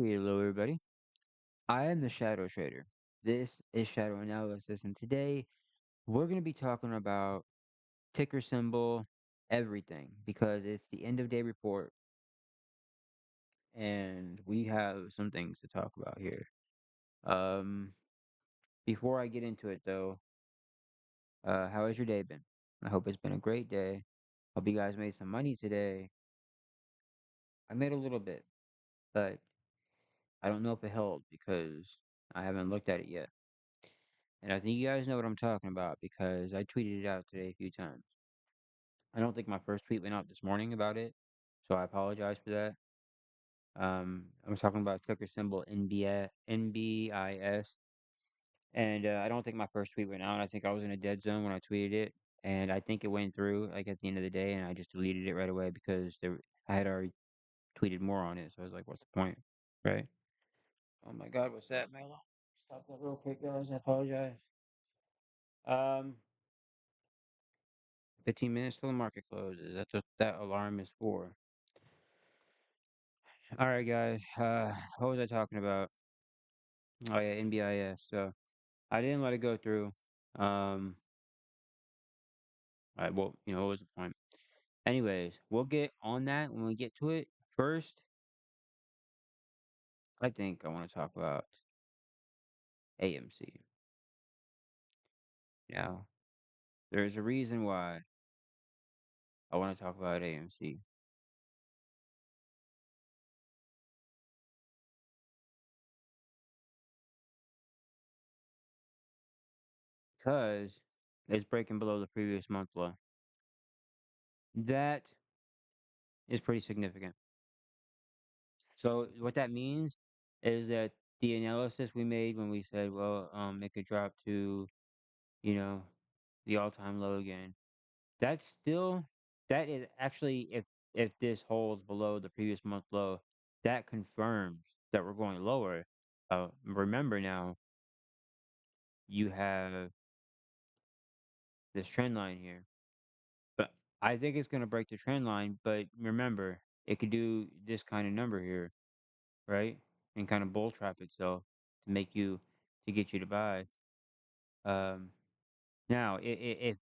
Hello, everybody. I am the Shadow Trader. This is Shadow Analysis, and today we're going to be talking about ticker symbol everything because it's the end of day report, and we have some things to talk about here. Um, Before I get into it, though, how has your day been? I hope it's been a great day. Hope you guys made some money today. I made a little bit, but I don't know if it held because I haven't looked at it yet. And I think you guys know what I'm talking about because I tweeted it out today a few times. I don't think my first tweet went out this morning about it, so I apologize for that. I'm talking about ticker symbol NBIS, and I don't think my first tweet went out. I think I was in a dead zone when I tweeted it, and I think it went through like at the end of the day, and I just deleted it right away because I had already tweeted more on it. So I was like, "What's the point?" Right? Oh my God, what's that, Melo? Stop that real quick, guys. I apologize. Um, 15 minutes till the market closes. That's what that alarm is for. All right, guys. What was I talking about? Oh yeah, NBIS. So I didn't let it go through. Um, well, what was the point? Anyways, we'll get on that when we get to it. First, I think I want to talk about AMC. Now, there's a reason why I want to talk about AMC because it's breaking below the previous month low. That is pretty significant. So what that means is that the analysis we made when we said, well, it could drop to, you know, the all-time low again. That's still that is actually if this holds below the previous month low, that confirms that we're going lower. Remember now, you have this trend line here, but I think it's going to break the trend line. But remember, it could do this kind of number here, right? And kind of bull trap itself to make you to get you to buy. Um, Now, if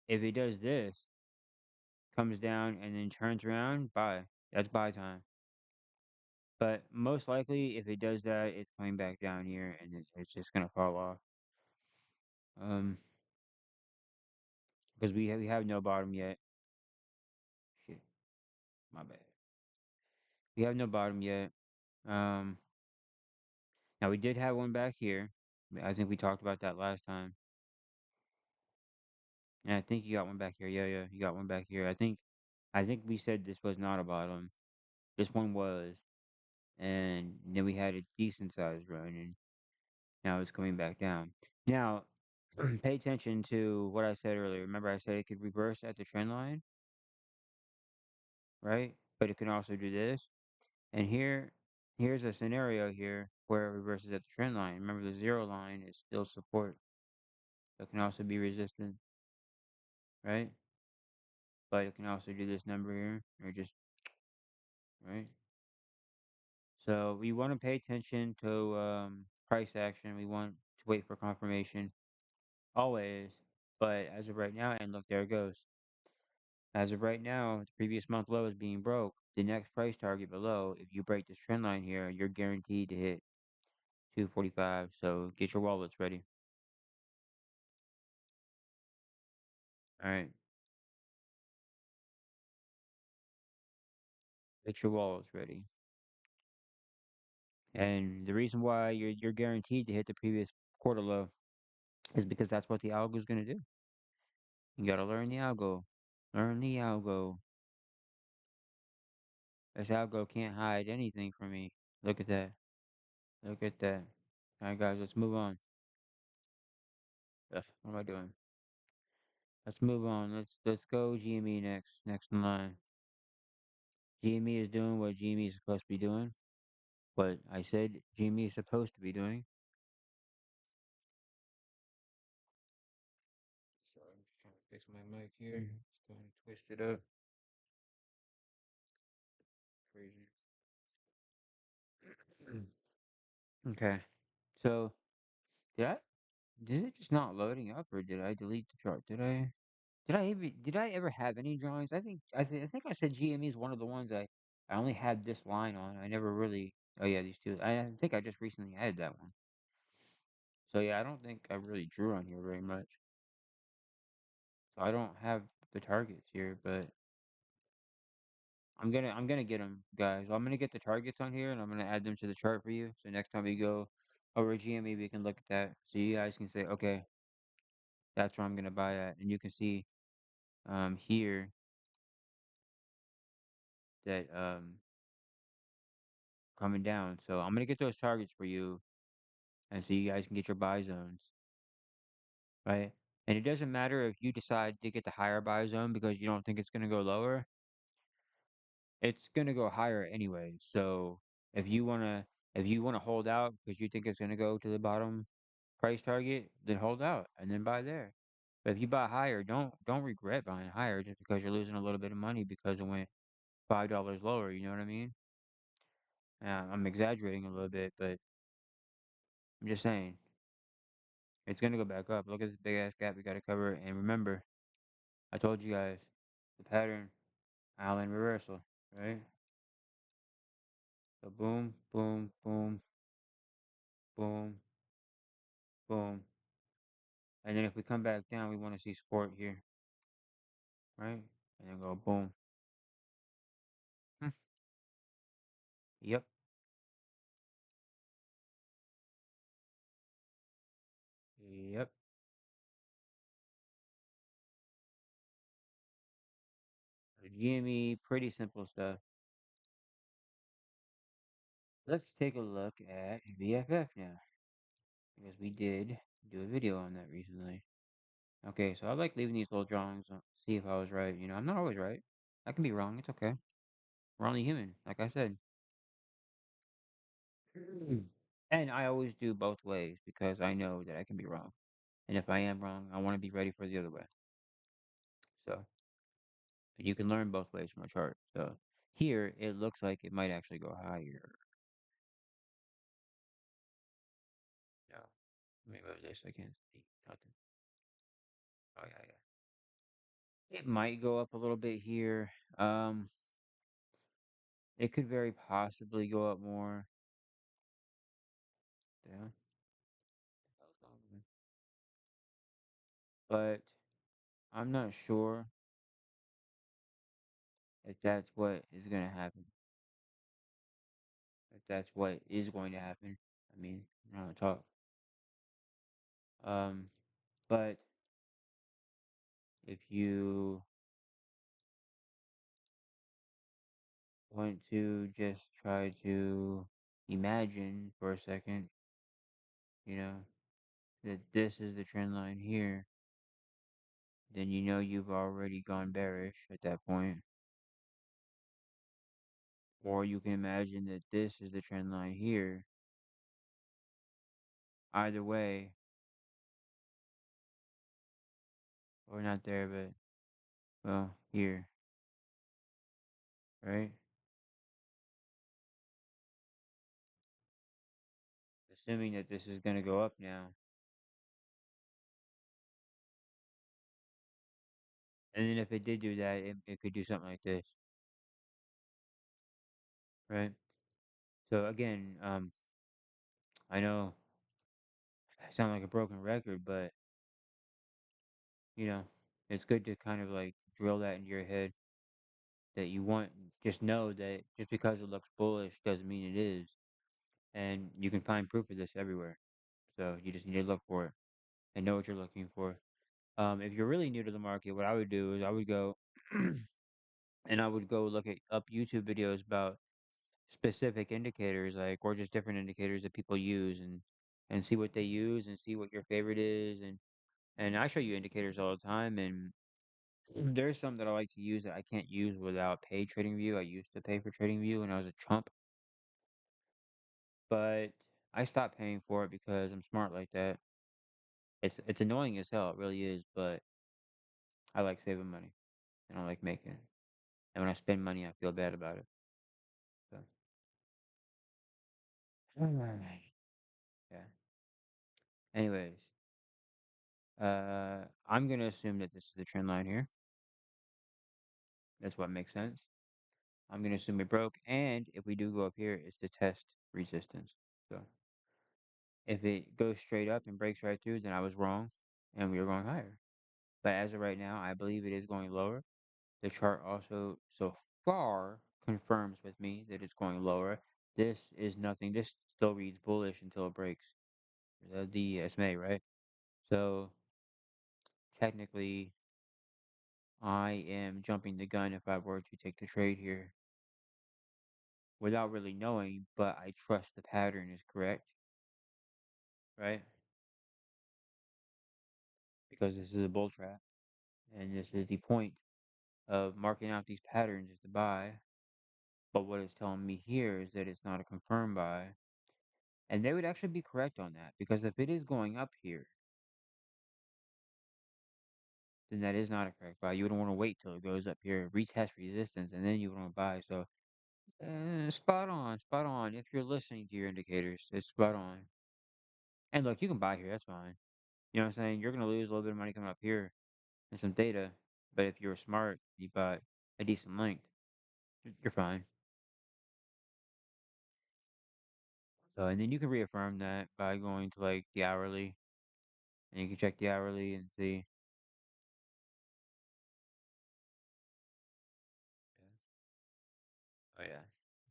it does this, comes down and then turns around, buy. That's buy time. But most likely, if it does that, it's coming back down here and it's just gonna fall off. Um, because we have no bottom yet. Shit, my bad. We have no bottom yet. Um, Now we did have one back here. I think we talked about that last time. And I think you got one back here. Yeah, yeah, you got one back here. I think we said this was not a bottom. This one was, and then we had a decent sized run, and now it's coming back down. Now, pay attention to what I said earlier. Remember, I said it could reverse at the trend line, right? But it can also do this. And here's a scenario here where it reverses at the trend line. Remember, the zero line is still support. It can also be resistance, right? But it can also do this number here, or just right. So we want to pay attention to price action. We want to wait for confirmation always. But as of right now, and look, there it goes. As of right now, the previous month low is being broke. The next price target below, if you break this trend line here, you're guaranteed to hit 245. So get your wallets ready. All right, get your wallets ready. And the reason why you're guaranteed to hit the previous quarter low is because that's what the algo is going to do. You got to learn the algo. Learn the algo. This algo can't hide anything from me. Look at that. Look at that. All right, guys, let's move on. Ugh, what am I doing? Let's move on. Let's go GME next. Next in line. GME is doing what GME is supposed to be doing. What I said GME is supposed to be doing. Sorry, I'm just trying to fix my mic here. Just going to twist it up. Crazy. Okay. So did I did it just not loading up, or did I delete the chart? Did I ever have any drawings? I think I said GME is one of the ones I only had this line on. I never really. Oh yeah, these two. I think I just recently added that one. So yeah, I don't think I really drew on here very much. So I don't have the targets here, but I'm gonna get them, guys. I'm gonna get the targets on here, and I'm gonna add them to the chart for you. So next time we go over GME, we can look at that. So you guys can say, okay, that's where I'm gonna buy at, and you can see here that coming down. So I'm gonna get those targets for you, and so you guys can get your buy zones, right? And it doesn't matter if you decide to get the higher buy zone because you don't think it's gonna go lower. It's gonna go higher anyway. So if you wanna if you wanna hold out because you think it's gonna go to the bottom price target, then hold out and then buy there. But if you buy higher, don't regret buying higher just because you're losing a little bit of money because it went $5 lower. You know what I mean? I'm exaggerating a little bit, but I'm just saying it's gonna go back up. Look at this big ass gap we gotta cover. And remember, I told you guys the pattern Allen reversal, right? So boom, boom, boom, boom, boom. And then if we come back down, we want to see support here, right? And then go boom. Hmm. Yep. Yep. So GME, pretty simple stuff. Let's take a look at VFF now, because we did do a video on that recently. Okay, so I like leaving these little drawings, see if I was right. You know, I'm not always right. I can be wrong. It's okay. We're only human, like I said. And I always do both ways because I know that I can be wrong. And if I am wrong, I want to be ready for the other way. So you can learn both ways from a chart. So here it looks like it might actually go higher. No, let me move this. I can't see nothing. Oh yeah, yeah. It might go up a little bit here. Um, it could very possibly go up more. Down. But I'm not sure if that's what is going to happen. If that's what is going to happen. I mean, I'm not gonna talk. Um, but if you want to just try to imagine for a second, you know, that this is the trend line here, then you know you've already gone bearish at that point. Or you can imagine that this is the trend line here. Either way, or not there, but well, here, right? Assuming that this is going to go up now. And then if it did do that, it could do something like this, right? So again, I know I sound like a broken record, but you know, it's good to kind of like drill that into your head that you want. Just know that just because it looks bullish doesn't mean it is, and you can find proof of this everywhere. So you just need to look for it and know what you're looking for. If you're really new to the market, what I would do is I would go and I would go look at up YouTube videos about specific indicators, like or just different indicators that people use, and see what they use and see what your favorite is, and I show you indicators all the time, and there's some that I like to use that I can't use without paid TradingView. I used to pay for TradingView when I was a chump, but I stopped paying for it because I'm smart like that. It's annoying as hell, it really is, but I like saving money and I like making it. And when I spend money, I feel bad about it. So. Anyways, I'm gonna assume that this is the trend line here. That's what makes sense. I'm gonna assume it broke, and if we do go up here, it's to test resistance. So if it goes straight up and breaks right through, then I was wrong, and we are going higher. But as of right now, I believe it is going lower. The chart also so far confirms with me that it's going lower. This is nothing. This still reads bullish until it breaks. The SMA, right? So technically, I am jumping the gun if I were to take the trade here without really knowing, but I trust the pattern is correct, right? Because this is a bull trap, and this is the point of marking out these patterns is to buy. But what it's telling me here is that it's not a confirmed buy. And they would actually be correct on that because if it is going up here, then that is not a correct buy. You wouldn't want to wait till it goes up here, retest resistance, and then you want to buy. So, spot on, spot on. If you're listening to your indicators, it's spot on. And look, you can buy here, that's fine. You know what I'm saying? You're going to lose a little bit of money coming up here and some data. But if you're smart, you bought a decent length, you're fine. So, and then you can reaffirm that by going to like the hourly, and you can check the hourly and see. Oh yeah,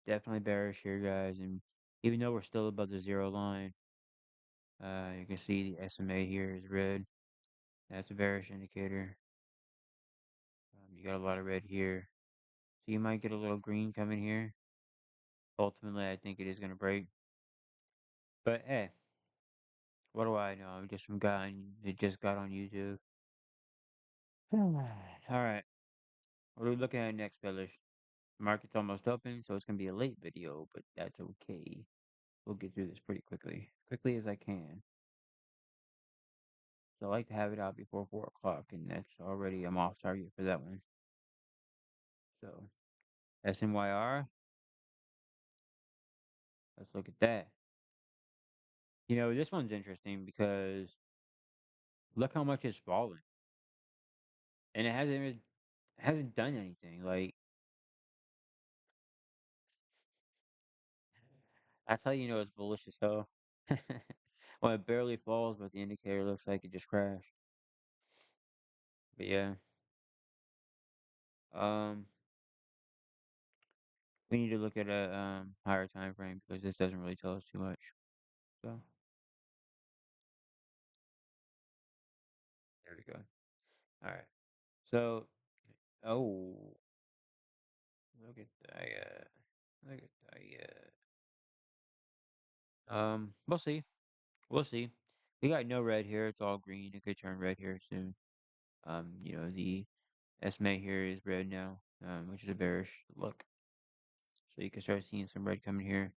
definitely bearish here, guys. And even though we're still above the zero line, you can see the SMA here is red. That's a bearish indicator. You got a lot of red here, so you might get a little green coming here. Ultimately, I think it is going to break. But hey, what do I know? I'm just some guy that just got on YouTube. All right, what are we looking at next, fellas? Market's almost open, so it's going to be a late video, but that's okay. We'll get through this pretty quickly as I can. So I like to have it out before 4 o'clock, and that's already I'm off target for that one. So SNYR, let's look at that. You know, this one's interesting because look how much it's fallen, and it hasn't done anything. Like that's how you know it's bullish as hell. When it barely falls, but the indicator looks like it just crashed. But yeah, um, we need to look at a higher time frame because this doesn't really tell us too much. So there we go. All right. So oh, look at that. Look at that. We'll see. We'll see. We got no red here. It's all green. It could turn red here soon. The SMA here is red now, which is a bearish look. So you can start seeing some red coming here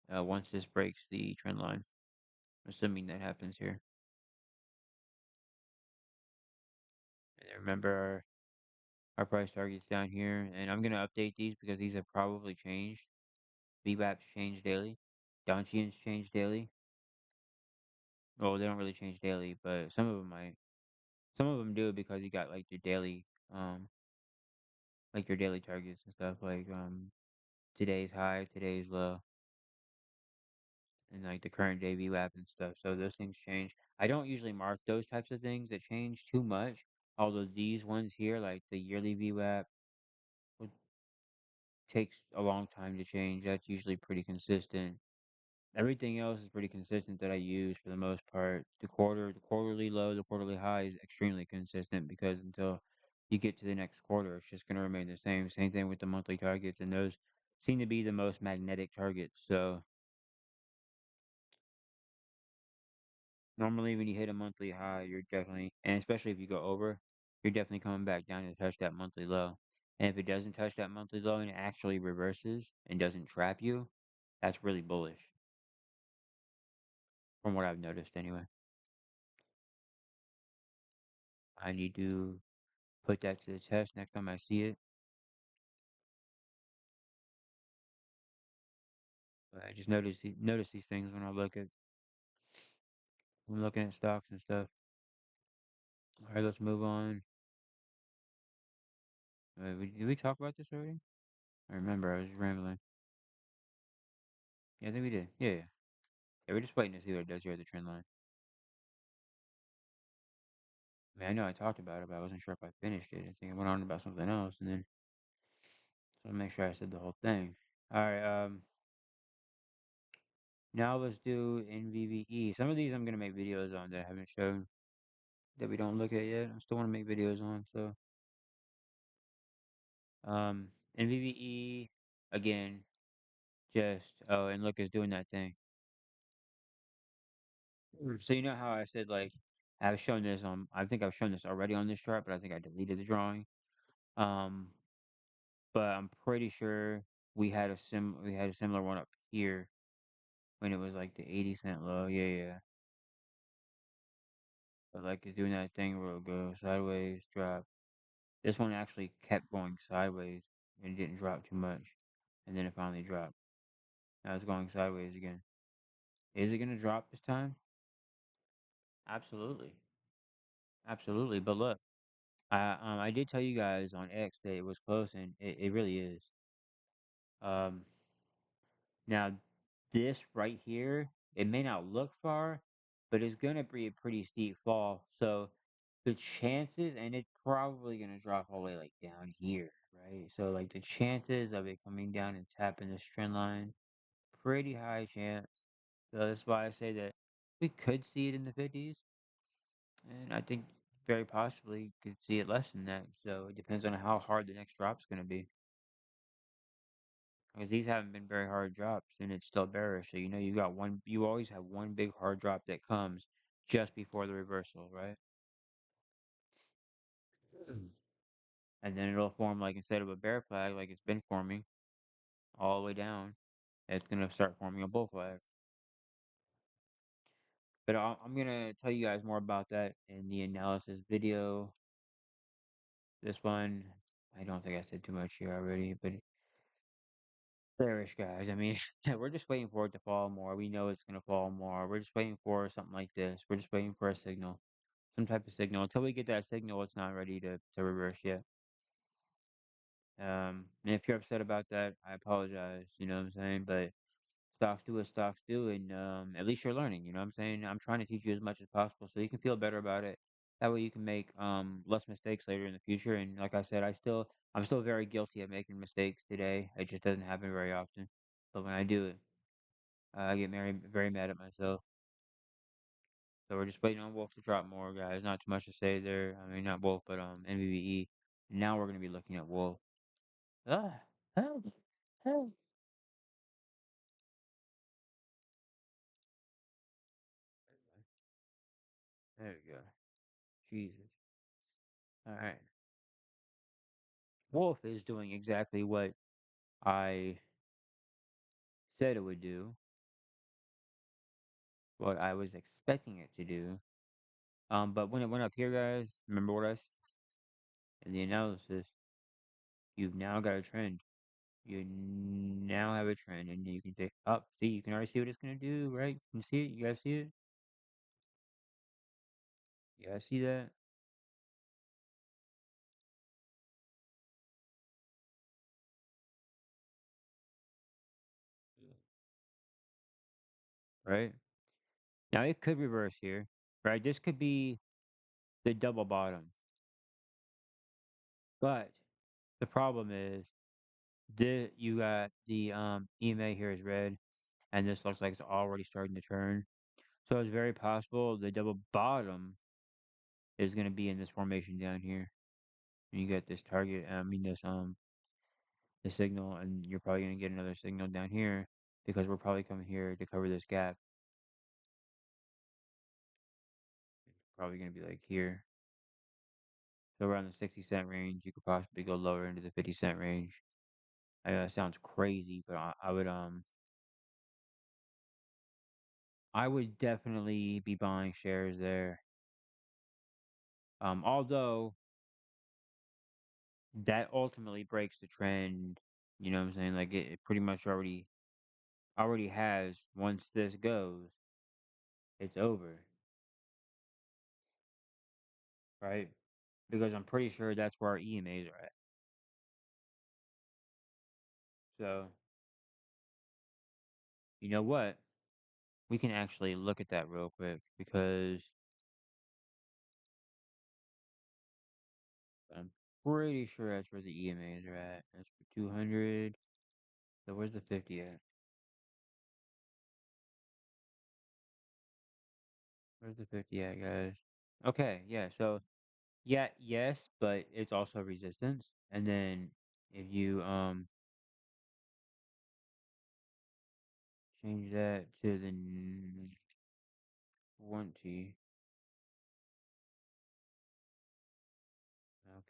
once this breaks the trend line, assuming that happens here. And then remember our price targets down here, and I'm gonna update these because these have probably changed. VWAPs change daily. Donchians change daily. Well, they don't really change daily, but some of them might. Some of them do because you got um, like your daily targets and stuff like today's high, today's low, and like the current day VWAP and stuff. So those things change. I don't usually mark those types of things that change too much. Although these ones here, like the yearly VWAP, would takes a long time to change. That's usually pretty consistent. Everything else is pretty consistent that I use for the most part. The quarterly low, the quarterly high is extremely consistent because until you get to the next quarter, it's just going to remain the same. Same thing with the monthly targets, and those seem to be the most magnetic targets. So normally when you hit a monthly high, you're definitely, and especially if you go over, you're definitely coming back down to touch that monthly low. And if it doesn't touch that monthly low and it actually reverses and doesn't trap you, that's really bullish from what I've noticed anyway. I need to put that to the test next time I see it. But I just notice these things when I look at I'm looking at stocks and stuff. All right, let's move on. Did we talk about this already? I remember I was rambling. Yeah, I think we did. Yeah, yeah. Yeah, we're just waiting to see what it does here at the trend line. I mean, I know I talked about it, but I wasn't sure if I finished it. I think I went on about something else, and then so I'll make sure I said the whole thing. All right. Now let's do NVVE. Some of these I'm gonna make videos on that I haven't shown that we don't look at yet. I still want to make videos on. So, um, NVVE again. Just oh, and look, it's doing that thing. So you know how I said like I've shown this on. I think I've shown this already on this chart, but I think I deleted the drawing. Um, but I'm pretty sure we had a similar one up here when it was like the 80 cent low. Yeah, yeah. But like it's doing that thing where it'll go sideways, drop. This one actually kept going sideways and didn't drop too much, and then it finally dropped. Now it's going sideways again. Is it gonna drop this time? Absolutely, absolutely. But look, I did tell you guys on X that it was close, and it really is. Um, Now, this right here, it may not look far, but it's gonna be a pretty steep fall. So the chances, and it's probably gonna drop all the way like down here, right? So like the chances of it coming down and tapping this trend line, pretty high chance. So that's why I say that we could see it in the 50s, and I think very possibly could see it less than that. So it depends on how hard the next drop's gonna be. Because these haven't been very hard drops and it's still bearish. So you know you got one you always have one big hard drop that comes just before the reversal, right? Mm. And then it'll form like instead of a bear flag like it's been forming all the way down, it's gonna start forming a bull flag. But I'm gonna tell you guys more about that in the analysis video. This one, I don't think I said too much here already, but bearish guys. I mean, we're just waiting for it to fall more. We know it's gonna fall more. We're just waiting for something like this. We're just waiting for a signal. Some type of signal. Until we get that signal, it's not ready to reverse yet. And if you're upset about that, I apologize. You know what I'm saying? But stocks do what stocks do, and at least you're learning. You know what I'm saying? I'm trying to teach you as much as possible so you can feel better about it. That way you can make less mistakes later in the future. And like I said, I'm still very guilty of making mistakes today. It just doesn't happen very often. But when I do it, I get very mad at myself. So we're just waiting on Wolf to drop more, guys. Not too much to say there. I mean, not Wolf, but NVVE. Now we're gonna be looking at Wolf. Ah, help, help. There we go. Jesus. All right. Wolf is doing exactly what I said it would do, what I was expecting it to do. But when it went up here, guys, remember what I said in the analysis? You've now got a trend. You now have a trend, and you can take up. See, you can already see what it's gonna do, right? You see it? You guys see it? You guys see that? Right? Now it could reverse here, right? This could be the double bottom, but the problem is you got the EMA here is red, and this looks like it's already starting to turn. So it's very possible the double bottom is going to be in this formation down here. And you get this target, I mean the signal, and you're probably going to get another signal down here because we're probably coming here to cover this gap. Probably going to be like here. So around the 60 cent range, you could possibly go lower into the 50 cent range. I know that sounds crazy, but I would definitely be buying shares there. Although that ultimately breaks the trend, you know what I'm saying? Like it pretty much already has. Once this goes, it's over. right? Because I'm pretty sure that's where our EMAs are at. So, you know what? We can actually look at that real quick because I'm pretty sure that's where the EMAs are at. That's for 200. So where's the 50 at? Where's the 50 at, guys? Okay, yeah. So yeah, yes, but it's also resistance. And then if you change that to the 20,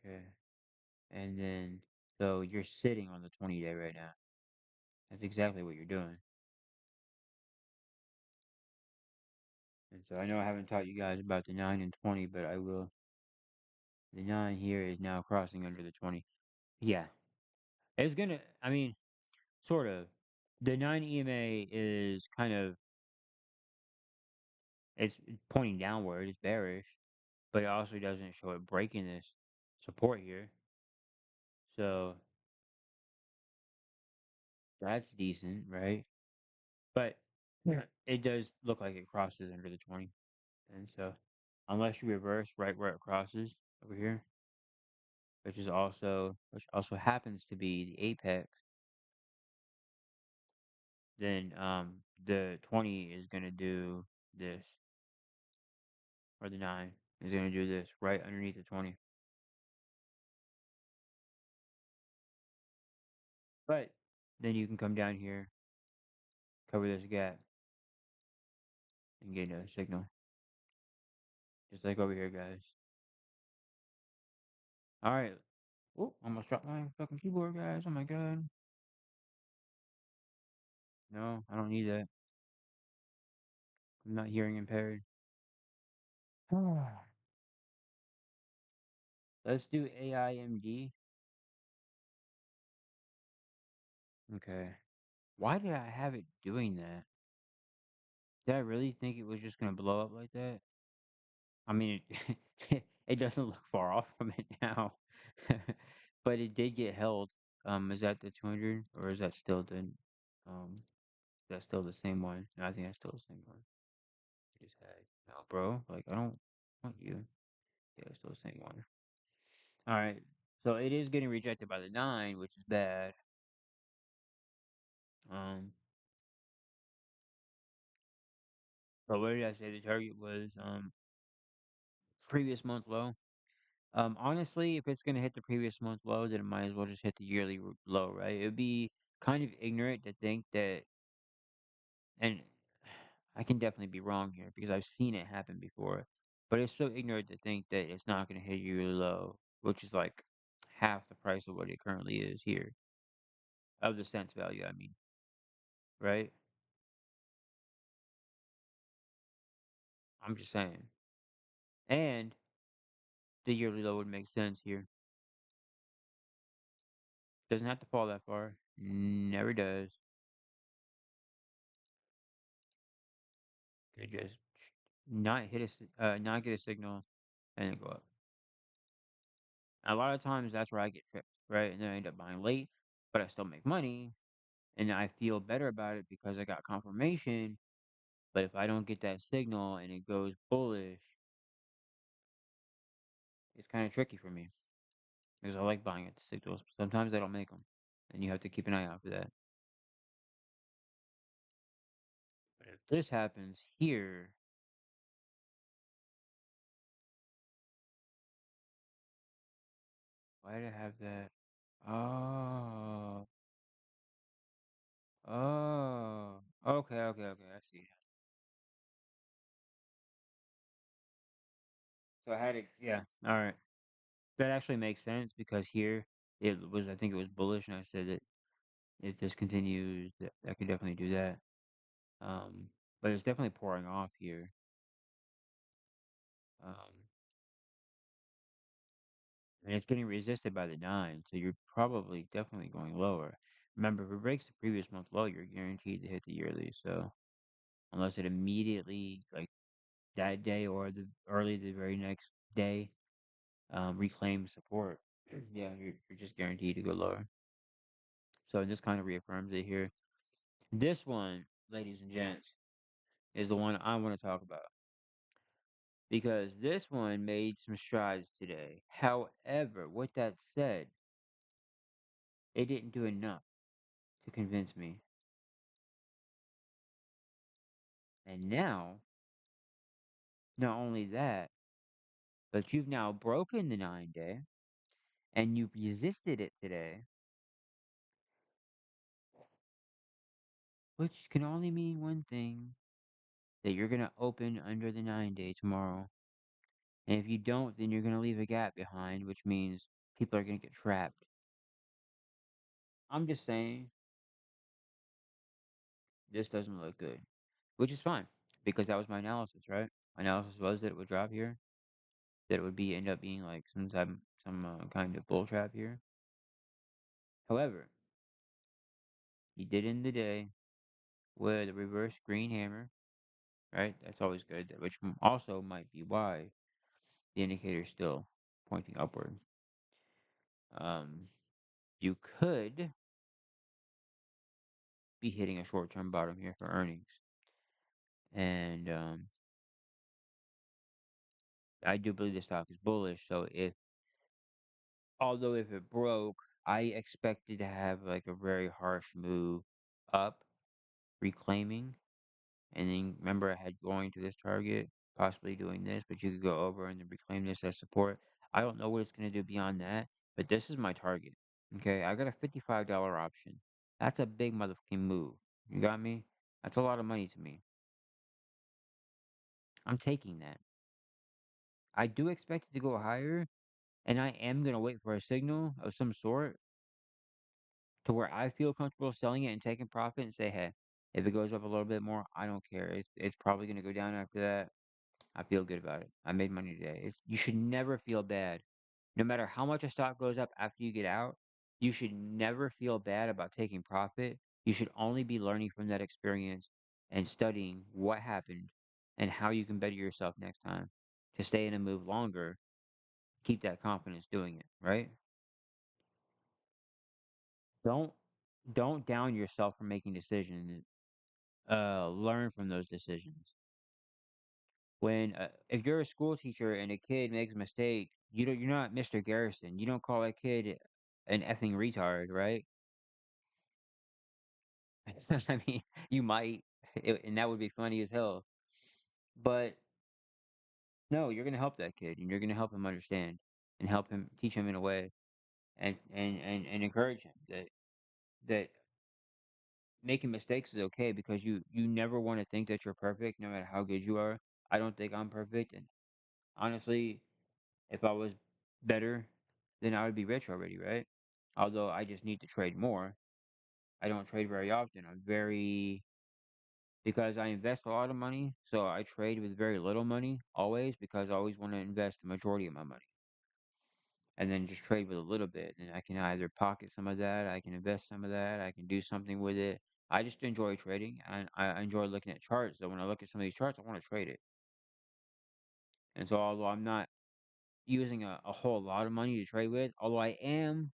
okay. And then so you're sitting on the 20 day right now. That's exactly what you're doing. And so I know I haven't taught you guys about the 9 and 20, but I will. The 9 here is now crossing under the 20. Yeah. It's gonna, I mean, sort of. The 9 EMA is kind of, it's pointing downward, it's bearish, but it also doesn't show it breaking this support here. So that's decent, right? But yeah, it does look like it crosses under the 20. And so, unless you reverse right where it crosses over here, which also happens to be the apex, then the 20 is going to do this, or the 9 is going to do this right underneath the 20. But then you can come down here, cover this gap, and get a signal, just like over here, guys. All right. Oh, almost dropped my fucking keyboard, guys. Oh my god. No, I don't need that. I'm not hearing impaired. Let's do AIMD. Okay. Why did I have it doing that? Did I really think it was just gonna blow up like that? I mean, it doesn't look far off from it now, but it did get held. Is that the 200 or is that still that's still the same one? No, I think that's still the same one. I just had no, bro. Like I don't want you. Yeah, it's still the same one. All right. So it is getting rejected by the 9, which is bad. Um, but what did I say? The target was previous month low. Honestly, if it's gonna hit the previous month low, then it might as well just hit the yearly low, right? It would be kind of ignorant to think that, and I can definitely be wrong here because I've seen it happen before, but it's so ignorant to think that it's not gonna hit yearly low, which is like half the price of what it currently is here, of the cents value, I mean, right? I'm just saying. And the yearly low would make sense here. Doesn't have to fall that far. Never does. Could just not hit not get a signal and then go up. A lot of times that's where I get tripped, right? And then I end up buying late, but I still make money, and I feel better about it because I got confirmation. But if I don't get that signal and it goes bullish, it's kind of tricky for me because I like buying at the signals. Sometimes I don't make them, and you have to keep an eye out for that. But if this happens here, why did I have that? Oh, oh, okay, okay, okay. I see. So I had it. Yeah. All right. That actually makes sense because here it was. I think it was bullish, and I said that if this continues, that could definitely do that. Um, but it's definitely pouring off here. Um, and it's getting resisted by the 9, so you're probably definitely going lower. Remember, if it breaks the previous month low, you're guaranteed to hit the yearly. So unless it immediately, like that day or the very next day, reclaim support, yeah, you're just guaranteed to go lower. So this kind of reaffirms it here. This one, ladies and gents, is the one I want to talk about because this one made some strides today. However, with that said, it didn't do enough to convince me. And now, not only that, but you've now broken the 9 day and you've resisted it today, which can only mean one thing, that you're going to open under the 9 day tomorrow. And if you don't, then you're going to leave a gap behind, which means people are going to get trapped. I'm just saying, this doesn't look good, which is fine because that was my analysis, right? My analysis was that it would drop here, that it would be end up being like some kind of bull trap here. However, he did end the day with a reverse green hammer, right? That's always good, which also might be why the indicator is still pointing upward. Um, you could be hitting a short-term bottom here for earnings, and I do believe the stock is bullish. So although if it broke, I expected to have like a very harsh move up, reclaiming, and then remember I had going to this target, possibly doing this, but you could go over and then reclaim this as support. I don't know what it's going to do beyond that, but this is my target. Okay, I got a $55 option. That's a big motherfucking move. You got me? That's a lot of money to me. I'm taking that. I do expect it to go higher, and I am going to wait for a signal of some sort to where I feel comfortable selling it and taking profit and say, hey, if it goes up a little bit more, I don't care. It's probably going to go down after that. I feel good about it. I made money today. You should never feel bad. No matter how much a stock goes up after you get out, you should never feel bad about taking profit. You should only be learning from that experience and studying what happened and how you can better yourself next time to stay in a move longer. Keep that confidence doing it, right? Don't don't down yourself for making decisions. Learn from those decisions. When if you're a school teacher and a kid makes a mistake, you're not Mr. Garrison. You don't call that kid an effing retard, right? I mean, you might, and that would be funny as hell. But no, you're gonna help that kid, and you're gonna help him understand, and help him teach him in a way, and encourage him that making mistakes is okay because you never want to think that you're perfect, no matter how good you are. I don't think I'm perfect, and honestly, if I was better, then I would be rich already, right? Although I just need to trade more. I don't trade very often. I'm very because I invest a lot of money, so I trade with very little money always because I always want to invest the majority of my money and then just trade with a little bit. And I can either pocket some of that, I can invest some of that, I can do something with it. I just enjoy trading and I enjoy looking at charts. So when I look at some of these charts, I want to trade it. And so although I'm not using a whole lot of money to trade with, although I am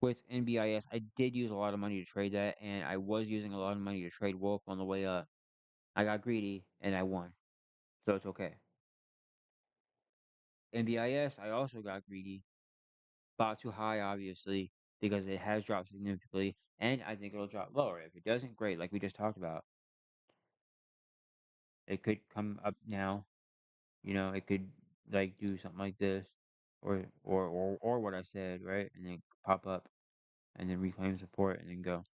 with NBIS, I did use a lot of money to trade that, and I was using a lot of money to trade Wolf on the way up. I got greedy and I won, so it's okay. NBIS, I also got greedy, bought too high, obviously, because it has dropped significantly, and I think it'll drop lower. If it doesn't, great, like we just talked about. It could come up now, it could like do something like this, or what I said, right, and then pop up, and then reclaim support, and then go.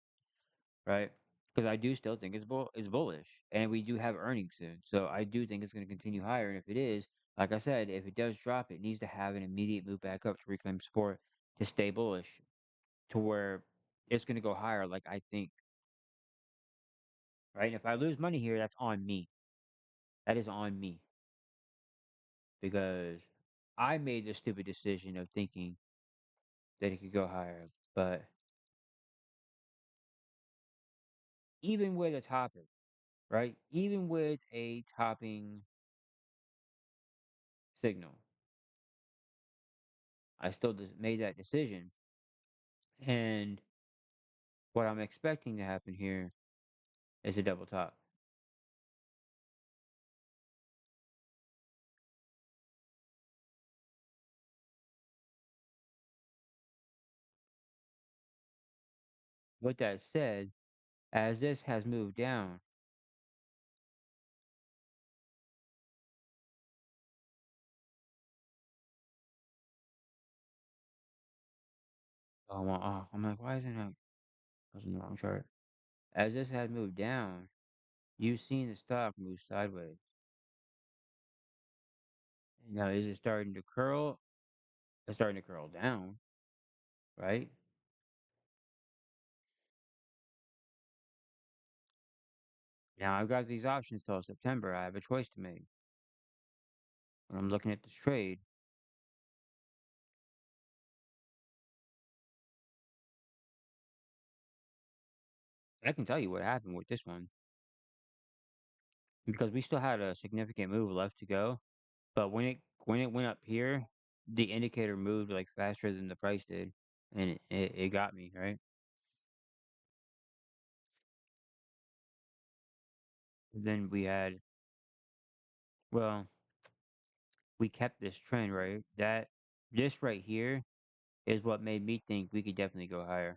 Right? Because I do still think it's bullish, and we do have earnings soon, so I do think it's going to continue higher. And if it is, like I said, if it does drop, it needs to have an immediate move back up to reclaim support to stay bullish, to where it's going to go higher. Like I think, right? And if I lose money here, that's on me. That is on me because I made the stupid decision of thinking that it could go higher. But even with a topper, right? Even with a topping signal, I still made that decision. And what I'm expecting to happen here is a double top. With that said, as this has moved down, I'm like, why isn't it? I was in the wrong chart. As this has moved down, you've seen the stock move sideways. Now, is it starting to curl? It's starting to curl down, right? Now, I've got these options till September. I have a choice to make. When I'm looking at this trade, I can tell you what happened with this one because we still had a significant move left to go. But when it went up here, the indicator moved like faster than the price did, and it got me right. Then we had well, we kept this trend right. That this right here is what made me think we could definitely go higher,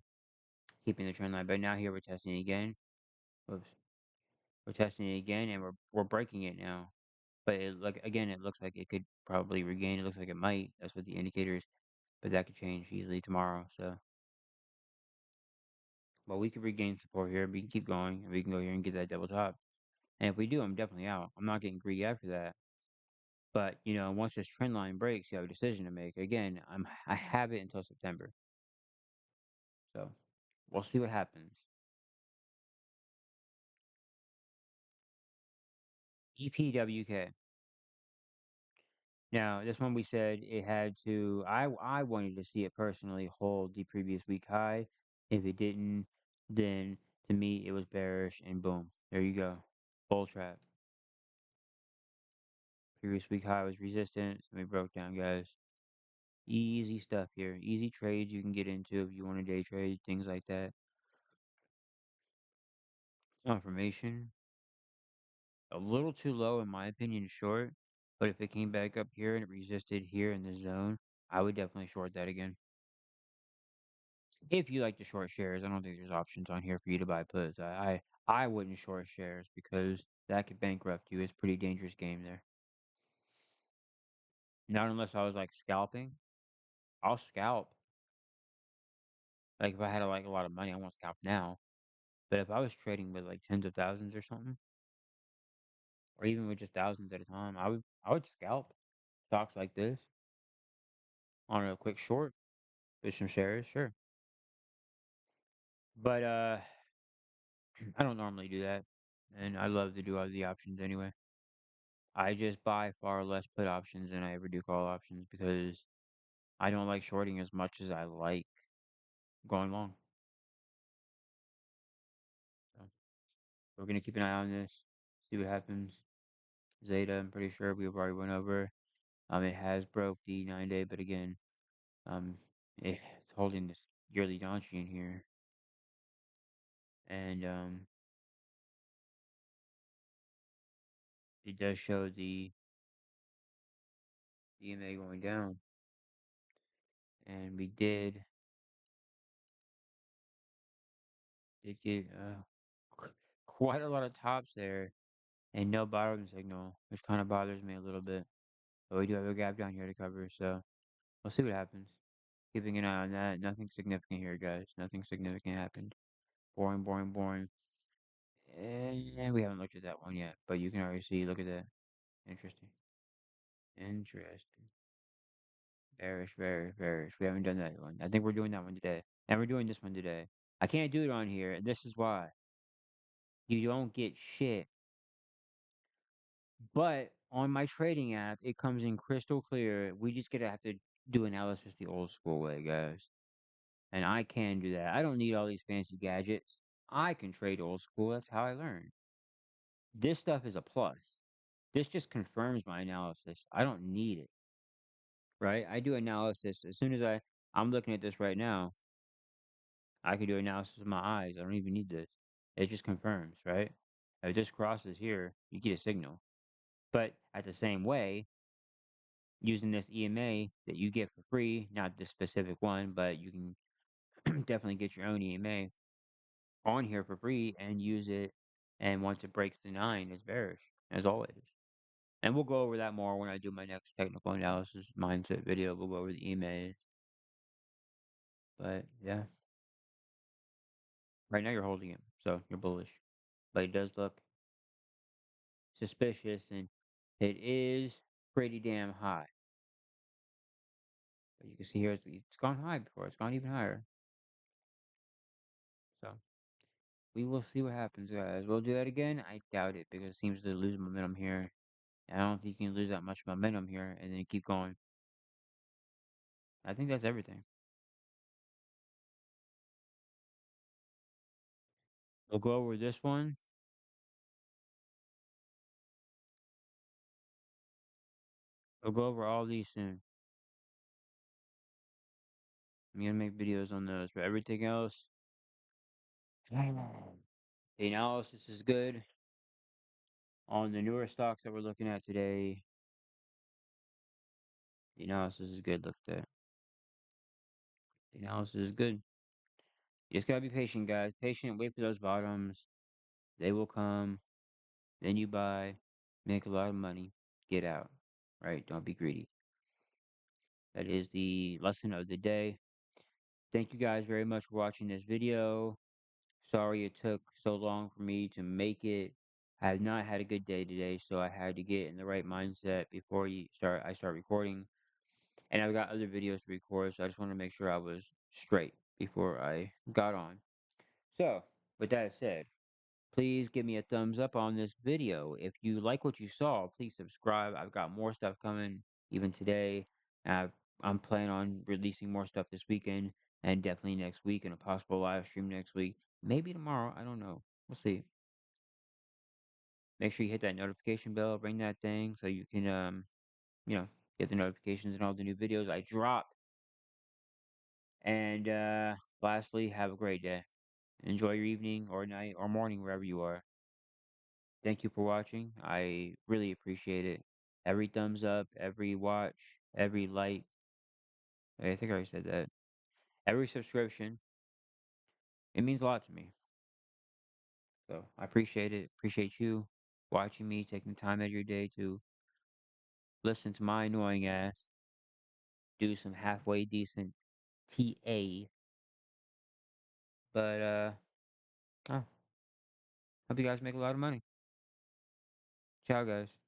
keeping the trend line. But now here we're testing it again. Whoops, we're testing it again, and we're breaking it now. But it like again, it looks like it could probably regain. It looks like it might. That's what the indicators. But that could change easily tomorrow. So, but we could regain support here. We can keep going, and we can go here and get that double top. And if we do, I'm definitely out. I'm not getting greedy after that. But once this trend line breaks, you have a decision to make. Again, I have it until September. So we'll see what happens. EPWK. Now, this one we said it had to. I wanted to see it personally hold the previous week high. If it didn't, then to me it was bearish, and boom, there you go, bull trap. Previous week high was resistance, and we broke down, guys. Easy stuff here. Easy trades you can get into if you want to day trade, things like that. Confirmation. A little too low in my opinion, short. But if it came back up here and it resisted here in the zone, I would definitely short that again. If you like to short shares, I don't think there's options on here for you to buy puts. I wouldn't short shares because that could bankrupt you. It's a pretty dangerous game there. Not unless I was like scalping. I'll scalp. Like if I had like a lot of money, I won't scalp now. But if I was trading with like tens of thousands or something, or even with just thousands at a time, I would scalp stocks like this on a quick short with some shares, sure. But I don't normally do that, and I love to do all the options anyway. I just buy far less put options than I ever do call options because I don't like shorting as much as I like going long. So we're gonna keep an eye on this, see what happens. Zeta, I'm pretty sure we've already went over. It has broke the 9 day, but again, um, it's holding this yearly Donchi in here, and it does show the EMA going down, and we did get qu- quite a lot of tops there and no bottom signal, which kind of bothers me a little bit. But we do have a gap down here to cover, so we'll see what happens. Keeping an eye on that. Nothing significant here, guys. Nothing significant happened. Boring, boring, boring. And we haven't looked at that one yet, but you can already see. Look at that. Interesting. Interesting. Bearish, bearish, bearish. We haven't done that one. I think we're doing that one today. And we're doing this one today. I can't do it on here, and this is why. You don't get shit. But on my trading app, it comes in crystal clear. We just gotta have to do analysis the old school way, guys. And I can do that. I don't need all these fancy gadgets. I can trade old school. That's how I learned. This stuff is a plus. This just confirms my analysis. I don't need it. right? I do analysis as soon as I'm looking at this right now. I could do analysis with my eyes. I don't even need this. It just confirms, right? If this crosses here, you get a signal. But at the same way, using this EMA that you get for free, not this specific one, but you can definitely get your own EMA on here for free and use it. And once it breaks the 9, it's bearish, as always. And we'll go over that more when I do my next technical analysis mindset video. We'll go over the EMAs. But yeah, right now you're holding it, so you're bullish. But it does look suspicious, and it is pretty damn high. But you can see here it's gone high before. It's gone even higher. So we will see what happens, guys. We'll do that again. I doubt it because it seems to lose momentum here. I don't think you can lose that much momentum here and then keep going. I think that's everything. We'll go over this one. We'll go over all these soon. I'm gonna make videos on those, but everything else, the analysis is good on the newer stocks that we're looking at today. The analysis is good. Look at that. The analysis is good. You just gotta be patient, guys. Patient. Wait for those bottoms. They will come. Then you buy, make a lot of money, get out. Right? Don't be greedy. That is the lesson of the day. Thank you guys very much for watching this video. Sorry it took so long for me to make it. I have not had a good day today, so I had to get in the right mindset before I start recording. And I've got other videos to record, so I just want to make sure I was straight before I got on. So, with that said, please give me a thumbs up on this video. If you like what you saw, please subscribe. I've got more stuff coming even today. Uh, I'm planning on releasing more stuff this weekend and definitely next week and a possible live stream next week. Maybe tomorrow. I don't know. We'll see. Make sure you hit that notification bell, ring that thing so you can you know, get the notifications and all the new videos I drop. And lastly, have a great day. Enjoy your evening or night or morning wherever you are. Thank you for watching. I really appreciate it. Every thumbs up, every watch, every like. I think I already said that. Every subscription. It means a lot to me. So I appreciate it. Appreciate you watching me, taking the time out of your day to listen to my annoying ass do some halfway decent TA. But oh, hope you guys make a lot of money. Ciao guys.